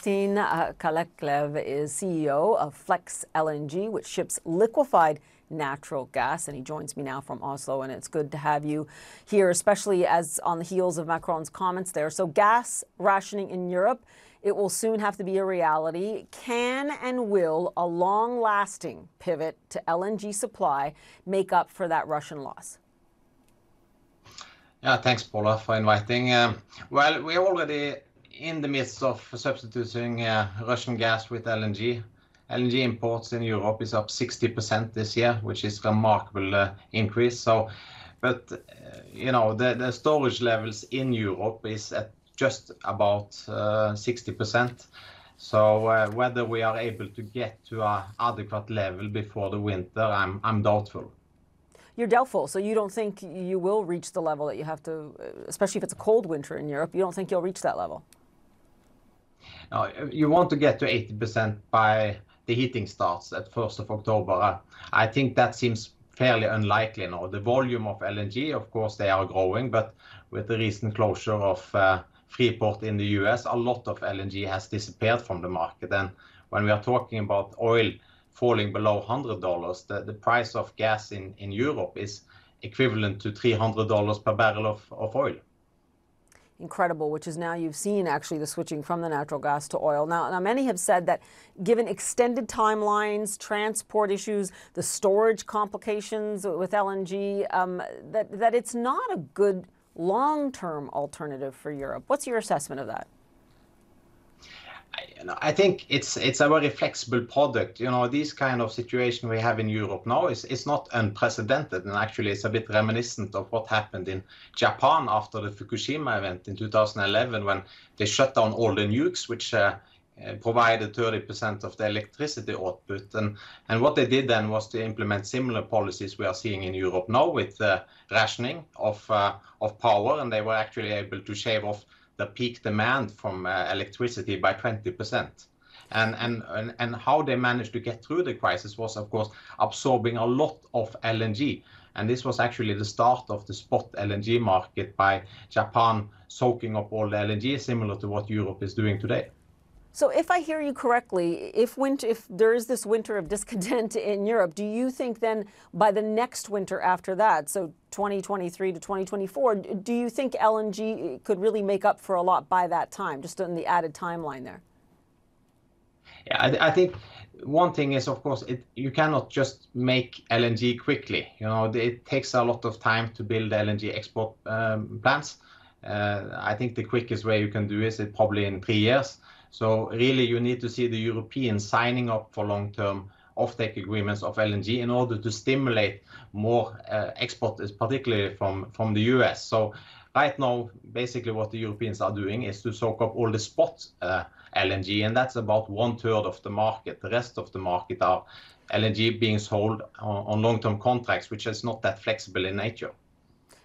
Oystein Kalleklev is CEO of Flex LNG, which ships liquefied natural gas, and he joins me now from Oslo, and it's good to have you here, especially as on the heels of Macron's comments there. So gas rationing in Europe, it will soon have to be a reality. Can and will a long-lasting pivot to LNG supply make up for that Russian loss? Yeah, thanks, Paula, for inviting. Well, we're already in the midst of substituting Russian gas with LNG. LNG imports in Europe is up 60% this year, which is a remarkable increase. So, but you know, the storage levels in Europe is at just about 60%. So whether we are able to get to an adequate level before the winter, I'm doubtful. You're doubtful, so you don't think you will reach the level that you have to, especially if it's a cold winter in Europe, you don't think you'll reach that level? No, you want to get to 80% by the heating starts at 1st of October. I think that seems fairly unlikely now. The volume of LNG, of course, they are growing, but with the recent closure of Freeport in the US, a lot of LNG has disappeared from the market. And when we are talking about oil falling below $100, the price of gas in Europe is equivalent to $300 per barrel of oil. Incredible, which is now you've seen actually the switching from the natural gas to oil. Now many have said that given extended timelines, transport issues, the storage complications with LNG, that it's not a good long-term alternative for Europe. What's your assessment of that? I think it's a very flexible product. You know, this kind of situation we have in Europe now is not unprecedented, and actually it's a bit reminiscent of what happened in Japan after the Fukushima event in 2011, when they shut down all the nukes, which provided 30% of the electricity output. And what they did then was to implement similar policies we are seeing in Europe now with rationing of power, and they were actually able to shave off the peak demand from electricity by 20%. And how they managed to get through the crisis was, of course, absorbing a lot of LNG. And this was actually the start of the spot LNG market by Japan soaking up all the LNG, similar to what Europe is doing today. So if I hear you correctly, if there is this winter of discontent in Europe, do you think then by the next winter after that, so 2023 to 2024, do you think LNG could really make up for a lot by that time, just on the added timeline there? Yeah, I think one thing is, of course, you cannot just make LNG quickly. You know, it takes a lot of time to build LNG export plants. I think the quickest way you can do is probably in 3 years. So really, you need to see the Europeans signing up for long-term offtake agreements of LNG in order to stimulate more export, particularly from the US. So right now, basically what the Europeans are doing is to soak up all the spot LNG, and that's about 1/3 of the market. The rest of the market are LNG being sold on long-term contracts, which is not that flexible in nature.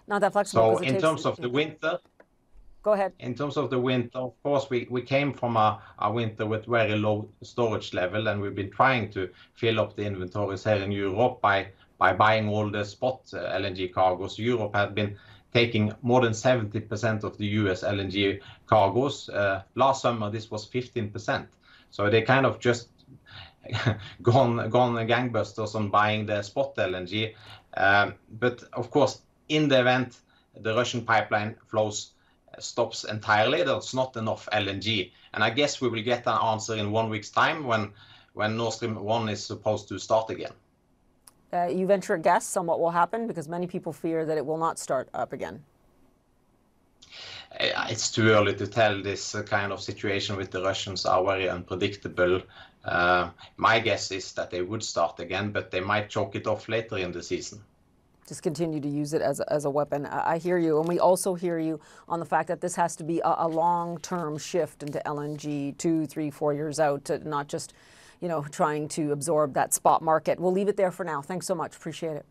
Not that flexible. So in terms of the winter, go ahead. In terms of the winter, of course, we came from a winter with very low storage level, and we've been trying to fill up the inventories here in Europe by buying all the spot LNG cargoes. Europe had been taking more than 70% of the US LNG cargoes. Last summer, this was 15%. So they kind of just gone gangbusters on buying the spot LNG. But of course, in the event the Russian pipeline flows stops entirely, there's not enough LNG. And I guess we will get an answer in 1 week's time when Nord Stream 1 is supposed to start again. You venture a guess on what will happen, because many people fear that it will not start up again. It's too early to tell. This kind of situation with the Russians are very unpredictable. My guess is that they would start again, but they might choke it off later in the season. Just continue to use it as a weapon. I hear you. And we also hear you on the fact that this has to be a long-term shift into LNG 2, 3, 4 years out, not just, you know, trying to absorb that spot market. We'll leave it there for now. Thanks so much. Appreciate it.